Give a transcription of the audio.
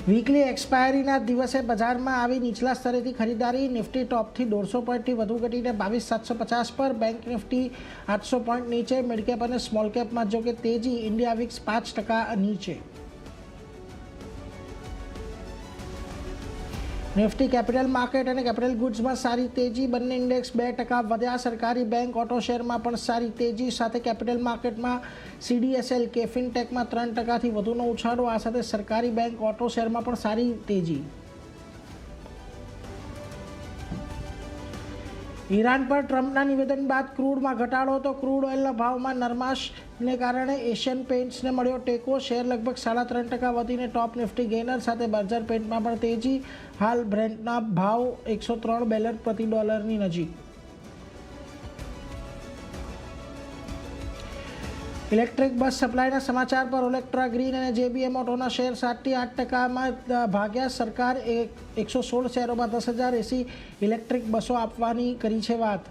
Weekly એક્સપાયરીના દિવસે બજારમાં આવી નીચલા સ્તરેથી ખરીદારી. નિફ્ટી ટોપથી 150 પોઈન્ટથી વધુ ઘટીને 22,750 પર. બેંક નિફ્ટી 800 પોઈન્ટ નીચે. મિડકેપ અને સ્મોલ કેપમાં જો કે તેજી. ઇન્ડિયા વિક્સ 5% નીચે. નિફ્ટી કેપિટલ માર્કેટ અને કેપિટલ ગુડ્સમાં સારી તેજી. બંને ઇન્ડેક્સ 2% વધ્યા. સરકારી બેંક ઓટો શેરમાં પણ સારી તેજી સાથે કેપિટલ માર્કેટમાં CDSL કે ફિનટેકમાં 3%થી વધુનો ઉછાળો. આ સાથે સરકારી બેંક ઓટો શેરમાં પણ સારી તેજી. ઈરાન પર ટ્રમ્પના નિવેદન બાદ ક્રૂડમાં ઘટાડો. તો ક્રૂડ ઓઇલના ભાવમાં નરમાશને કારણે એશિયન પેઇન્ટ્સને મળ્યો ટેકો. શેર લગભગ 3.5% વધીને ટોપ નિફ્ટી ગેનર સાથે. બર્જર પેઇન્ટમાં પણ તેજી. હાલ બ્રેન્ટના ભાવ $103 પ્રતિ ડોલરની નજીક. ઇલેક્ટ્રિક બસ સપ્લાયના સમાચાર પર ઓલેક્ટ્રા ગ્રીન અને JBM ઓટોના શેર 7 થી 8%માં ભાગ્યા. સરકાર 116 શહેરોમાં 10,000 AC ઇલેક્ટ્રિક બસો આપવાની કરી છે વાત.